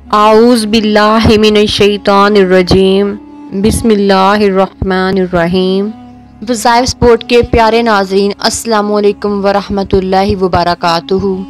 आऊज़ बिल्लाहि मिनश्शैतानिर्रजीम बिस्मिल्लाहिर्रहमानिर्रहीम। वज़ाइफ स्पोर्ट के प्यारे नाज़रीन, अस्सलामु अलैकुम वरहमतुल्लाहि वबरकातुहू।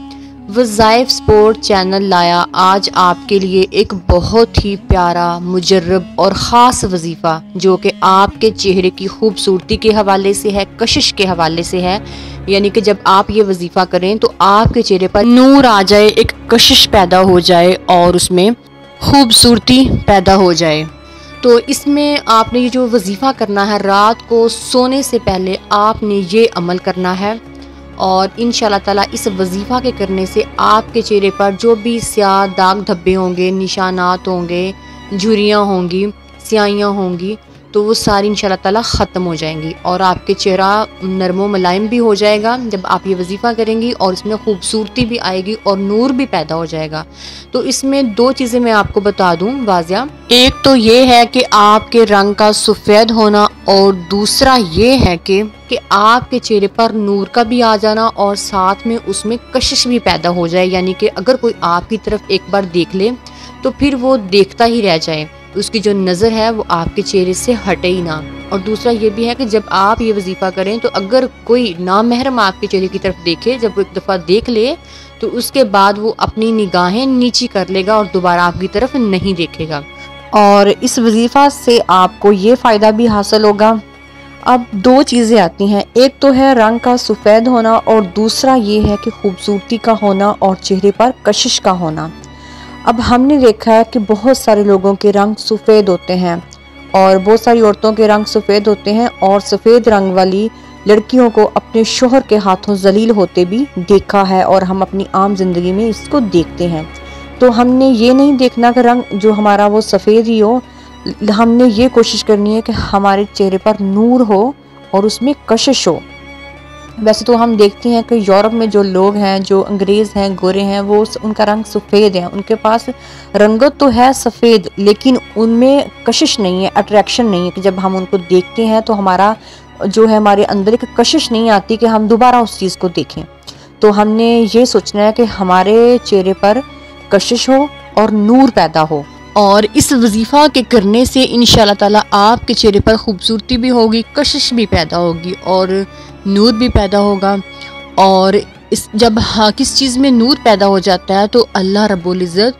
वज़ाइफ स्पोर्ट चैनल लाया आज आपके लिए एक बहुत ही प्यारा, मुजर्रब और ख़ास वजीफ़ा, जो कि आपके चेहरे की खूबसूरती के हवाले से है, कशिश के हवाले से है। यानी कि जब आप ये वजीफ़ा करें तो आपके चेहरे पर नूर आ जाए, एक कशिश पैदा हो जाए और उसमें खूबसूरती पैदा हो जाए। तो इसमें आपने ये जो वजीफ़ा करना है, रात को सोने से पहले आपने ये अमल करना है और इंशाल्लाह ताला इस वजीफ़ा के करने से आपके चेहरे पर जो भी स्याह दाग धब्बे होंगे, निशानात होंगे, झुर्रियाँ होंगी, स्याहियाँ होंगी, तो वो सारी इंशाल्लाह ताला ख़त्म हो जाएंगी और आपके चेहरा नरमो मुलायम भी हो जाएगा जब आप ये वजीफ़ा करेंगी, और इसमें खूबसूरती भी आएगी और नूर भी पैदा हो जाएगा। तो इसमें दो चीज़ें मैं आपको बता दूं वाज़िया। एक तो ये है कि आपके रंग का सफ़ेद होना, और दूसरा ये है कि आपके चेहरे पर नूर का भी आ जाना और साथ में उसमें कशिश भी पैदा हो जाए। यानी कि अगर कोई आपकी तरफ एक बार देख ले तो फिर वो देखता ही रह जाए, उसकी जो नज़र है वो आपके चेहरे से हटे ही ना। और दूसरा ये भी है कि जब आप ये वजीफ़ा करें तो अगर कोई नामहरम आपके चेहरे की तरफ देखे, जब वो एक दफ़ा देख ले तो उसके बाद वो अपनी निगाहें नीची कर लेगा और दोबारा आपकी तरफ नहीं देखेगा। और इस वजीफ़ा से आपको ये फ़ायदा भी हासिल होगा। अब दो चीज़ें आती हैं, एक तो है रंग का सफ़ेद होना और दूसरा ये है कि खूबसूरती का होना और चेहरे पर कशिश का होना। अब हमने देखा है कि बहुत सारे लोगों के रंग सफ़ेद होते हैं और बहुत सारी औरतों के रंग सफ़ेद होते हैं, और सफ़ेद रंग वाली लड़कियों को अपने शोहर के हाथों जलील होते भी देखा है, और हम अपनी आम जिंदगी में इसको देखते हैं। तो हमने ये नहीं देखना कि रंग जो हमारा वो सफ़ेद ही हो, हमने ये कोशिश करनी है कि हमारे चेहरे पर नूर हो और उसमें कशिश हो। वैसे तो हम देखते हैं कि यूरोप में जो लोग हैं, जो अंग्रेज़ हैं, गोरे हैं, वो उनका रंग सफ़ेद है, उनके पास रंगत तो है सफ़ेद, लेकिन उनमें कशिश नहीं है, अट्रैक्शन नहीं है कि जब हम उनको देखते हैं तो हमारा जो है, हमारे अंदर एक कशिश नहीं आती कि हम दोबारा उस चीज़ को देखें। तो हमने ये सोचना है कि हमारे चेहरे पर कशिश हो और नूर पैदा हो, और इस वजीफ़ा के करने से इंशाल्लाह ताला आपके चेहरे पर खूबसूरती भी होगी, कशिश भी पैदा होगी और नूर भी पैदा होगा। और इस जब किस चीज़ में नूर पैदा हो जाता है तो अल्लाह रब्बुल इज़्ज़त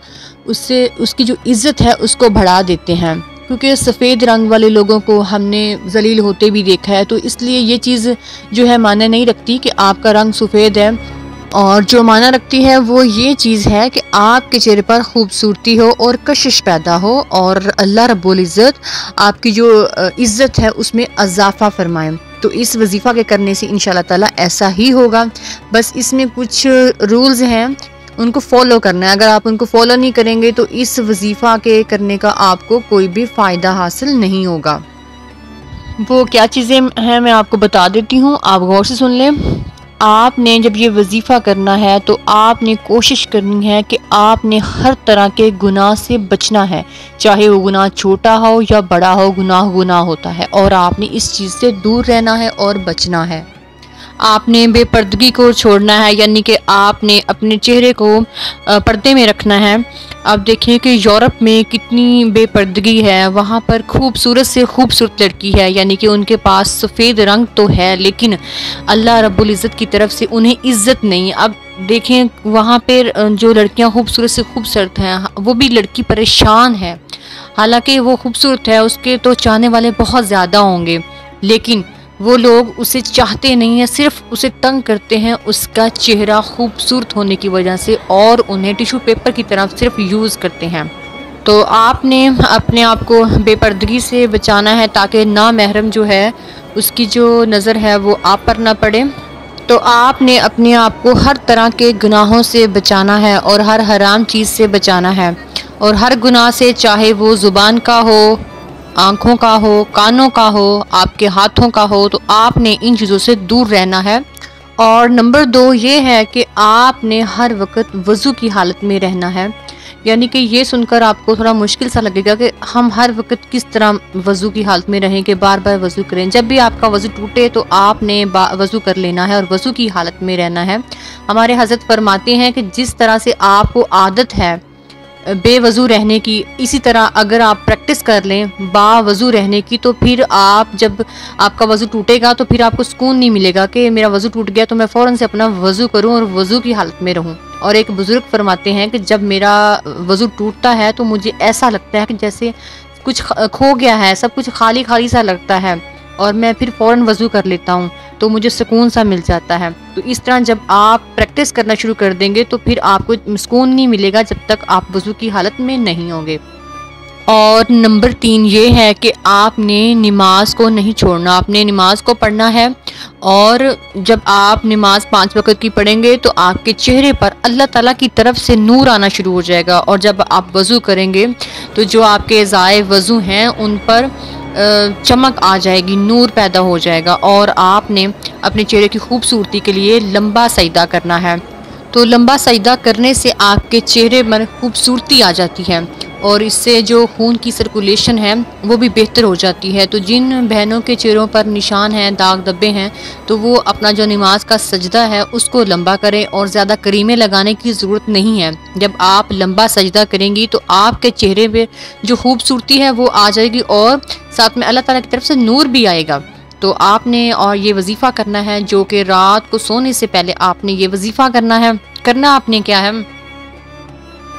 उससे उसकी जो इज़्ज़त है उसको बढ़ा देते हैं, क्योंकि सफ़ेद रंग वाले लोगों को हमने जलील होते भी देखा है। तो इसलिए ये चीज़ जो है माने नहीं रखती कि आपका रंग सफ़ेद है, और जो माना रखती है वो ये चीज़ है कि आपके चेहरे पर खूबसूरती हो और कशिश पैदा हो, और अल्लाह रब्बुल इज़्ज़त आपकी जो इज़्ज़त है उसमें इजाफ़ा फरमाए। तो इस वजीफ़ा के करने से इंशाल्लाह ताला ऐसा ही होगा। बस इसमें कुछ रूल्स हैं, उनको फॉलो करना है। अगर आप उनको फॉलो नहीं करेंगे तो इस वजीफ़ा के करने का आपको कोई भी फ़ायदा हासिल नहीं होगा। वो क्या चीज़ें हैं मैं आपको बता देती हूँ, आप गौर से सुन लें। आपने जब ये वजीफ़ा करना है तो आपने कोशिश करनी है कि आपने हर तरह के गुनाह से बचना है, चाहे वो गुनाह छोटा हो या बड़ा हो, गुनाह गुनाह होता है और आपने इस चीज़ से दूर रहना है और बचना है। आपने बेपर्दगी को छोड़ना है, यानी कि आपने अपने चेहरे को पर्दे में रखना है। अब देखें कि यूरोप में कितनी बेपर्दगी है, वहाँ पर खूबसूरत से खूबसूरत लड़की है, यानी कि उनके पास सफ़ेद रंग तो है लेकिन अल्लाह रब्बुल इज़्ज़त की तरफ से उन्हें इज़्ज़त नहीं। अब देखें वहाँ पर जो लड़कियाँ खूबसूरत से खूबसूरत हैं, वो भी लड़की परेशान है, हालांकि वो खूबसूरत है, उसके तो चाहने वाले बहुत ज़्यादा होंगे, लेकिन वो लोग उसे चाहते नहीं हैं, सिर्फ उसे तंग करते हैं उसका चेहरा खूबसूरत होने की वजह से, और उन्हें टिश्यू पेपर की तरह सिर्फ यूज़ करते हैं। तो आपने अपने आप को बेपर्दगी से बचाना है ताकि नामहरम जो है उसकी जो नज़र है वो आप पर ना पड़े। तो आपने अपने आप को हर तरह के गुनाहों से बचाना है और हर हराम चीज़ से बचाना है, और हर गुनाह से, चाहे वो ज़ुबान का हो, आँखों का हो, कानों का हो, आपके हाथों का हो, तो आपने इन चीज़ों से दूर रहना है। और नंबर 2 ये है कि आपने हर वक्त वज़ू की हालत में रहना है। यानी कि ये सुनकर आपको थोड़ा मुश्किल सा लगेगा कि हम हर वक्त किस तरह वज़ू की हालत में रहें कि बार बार वज़ू करें। जब भी आपका वज़ू टूटे तो आपने वज़ू कर लेना है और वज़ू की हालत में रहना है। हमारे हज़रत फरमाते हैं कि जिस तरह से आपको आदत है बेवज़ू रहने की, इसी तरह अगर आप प्रैक्टिस कर लें बावज़ू रहने की, तो फिर आप जब आपका वज़ू टूटेगा तो फिर आपको सुकून नहीं मिलेगा कि मेरा वज़ू टूट गया तो मैं फ़ौरन से अपना वज़ू करूं और वज़ू की हालत में रहूं। और एक बुज़ुर्ग फरमाते हैं कि जब मेरा वज़ू टूटता है तो मुझे ऐसा लगता है कि जैसे कुछ खो गया है, सब कुछ खाली खाली सा लगता है, और मैं फिर फ़ौरन वज़ू कर लेता हूँ तो मुझे सुकून सा मिल जाता है। तो इस तरह जब आप प्रैक्टिस करना शुरू कर देंगे तो फिर आपको सुकून नहीं मिलेगा जब तक आप वज़ू की हालत में नहीं होंगे। और नंबर 3 ये है कि आपने नमाज को नहीं छोड़ना, आपने नमाज को पढ़ना है। और जब आप नमाज 5 वक़्त की पढ़ेंगे तो आपके चेहरे पर अल्लाह ताला की तरफ से नूर आना शुरू हो जाएगा। और जब आप वज़ू करेंगे तो जो आपके ज़ाए वज़ू हैं उन पर चमक आ जाएगी, नूर पैदा हो जाएगा। और आपने अपने चेहरे की खूबसूरती के लिए लंबा सजदा करना है। तो लंबा सजदा करने से आपके चेहरे पर खूबसूरती आ जाती है और इससे जो खून की सर्कुलेशन है वो भी बेहतर हो जाती है। तो जिन बहनों के चेहरों पर निशान हैं, दाग धब्बे हैं, तो वो अपना जो नमाज का सजदा है उसको लंबा करें और ज़्यादा करीमें लगाने की ज़रूरत नहीं है। जब आप लंबा सजदा करेंगी तो आपके चेहरे पे जो खूबसूरती है वो आ जाएगी और साथ में अल्लाह ताला की तरफ से नूर भी आएगा। तो आपने और ये वजीफ़ा करना है, जो कि रात को सोने से पहले आपने ये वजीफ़ा करना है। करना आपने क्या है,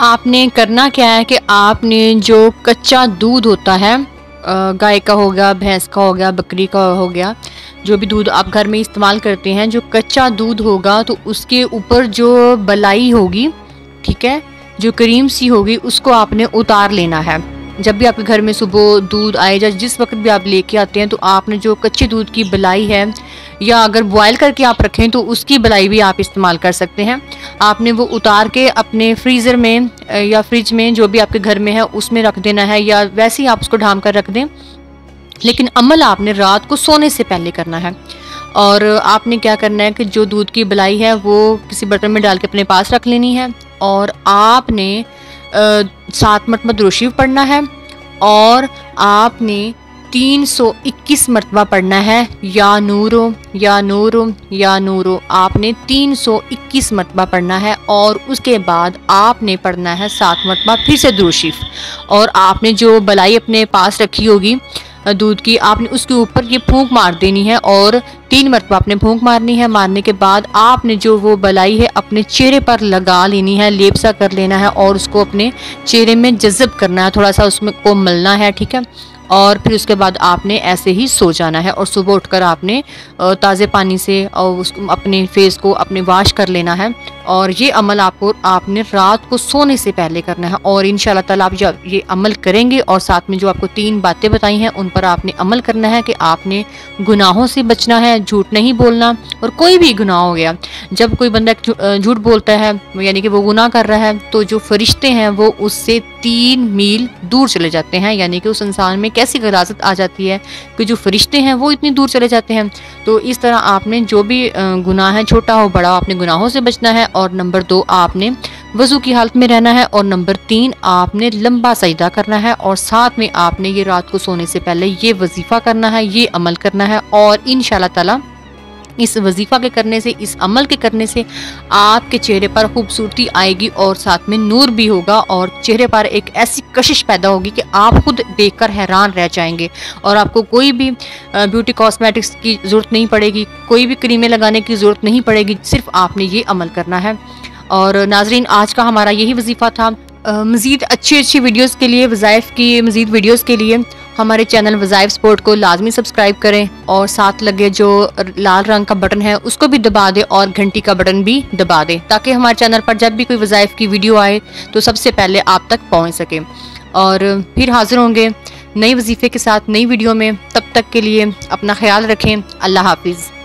आपने करना क्या है कि आपने जो कच्चा दूध होता है, गाय का हो गया, भैंस का हो गया, बकरी का हो गया, जो भी दूध आप घर में इस्तेमाल करते हैं, जो कच्चा दूध होगा तो उसके ऊपर जो बलाई होगी, ठीक है, जो क्रीम सी होगी, उसको आपने उतार लेना है। जब भी आपके घर में सुबह दूध आए या जिस वक्त भी आप लेके आते हैं तो आपने जो कच्चे दूध की बलाई है, या अगर बॉयल करके आप रखें तो उसकी बलाई भी आप इस्तेमाल कर सकते हैं, आपने वो उतार के अपने फ्रीज़र में या फ्रिज में जो भी आपके घर में है उसमें रख देना है, या वैसे ही आप उसको ढाम कर रख दें। लेकिन अमल आपने रात को सोने से पहले करना है। और आपने क्या करना है कि जो दूध की बलाई है वो किसी बर्तन में डाल के अपने पास रख लेनी है और आपने 7 मरतबा दुरूद शरीफ पढ़ना है और आपने 321 मरतबा पढ़ना है या नूरो या नूरो या नूरो, आपने 321 मरतबा पढ़ना है। और उसके बाद आपने पढ़ना है 7 मरतबा फिर से दुरूद शरीफ। और आपने जो बलाई अपने पास रखी होगी दूध की, आपने उसके ऊपर ये फूंक मार देनी है और 3 मरतबा आपने फूंक मारनी है। मारने के बाद आपने जो वो बलाई है अपने चेहरे पर लगा लेनी है, लेप सा कर लेना है और उसको अपने चेहरे में जज़ब करना है, थोड़ा सा उसमें को मलना है, ठीक है। और फिर उसके बाद आपने ऐसे ही सो जाना है और सुबह उठकर आपने ताज़े पानी से और उसको अपने फेस को अपने वॉश कर लेना है। और ये अमल आपने रात को सोने से पहले करना है। और इंशाल्लाह ताला आप जब ये अमल करेंगे और साथ में जो आपको 3 बातें बताई हैं उन पर आपने अमल करना है कि आपने गुनाहों से बचना है, झूठ नहीं बोलना। और कोई भी गुनाह हो गया, जब कोई बंदा झूठ बोलता है यानी कि वो गुनाह कर रहा है, तो जो फरिश्ते हैं वो उससे 3 मील दूर चले जाते हैं। यानी कि उस इंसान में कैसी गलाजत आ जाती है कि जो फरिश्ते हैं वो इतनी दूर चले जाते हैं। तो इस तरह आपने जो भी गुनाह है, छोटा हो बड़ा, आपने गुनाहों से बचना है। और नंबर 2 आपने वज़ू की हालत में रहना है। और नंबर 3 आपने लंबा सजदा करना है। और साथ में आपने ये रात को सोने से पहले ये वजीफ़ा करना है, ये अमल करना है। और इंशाल्लाह ताला इस वजीफ़ा के करने से, इस अमल के करने से आपके चेहरे पर खूबसूरती आएगी और साथ में नूर भी होगा और चेहरे पर एक ऐसी कशिश पैदा होगी कि आप खुद देखकर हैरान रह जाएंगे। और आपको कोई भी ब्यूटी कॉस्मेटिक्स की ज़रूरत नहीं पड़ेगी, कोई भी क्रीमें लगाने की ज़रूरत नहीं पड़ेगी, सिर्फ आपने ये अमल करना है। और नाजरीन, आज का हमारा यही वजीफ़ा था। मज़ीद अच्छी वीडियोस के लिए, वज़ाइफ की मज़ीद वीडियोस के लिए हमारे चैनल वज़ाइफ स्पोर्ट को लाजमी सब्सक्राइब करें और साथ लगे जो लाल रंग का बटन है उसको भी दबा दें और घंटी का बटन भी दबा दें, ताकि हमारे चैनल पर जब भी कोई वज़ाइफ की वीडियो आए तो सबसे पहले आप तक पहुंच सके। और फिर हाज़िर होंगे नए वजीफ़े के साथ नई वीडियो में। तब तक के लिए अपना ख्याल रखें। अल्लाह हाफिज़।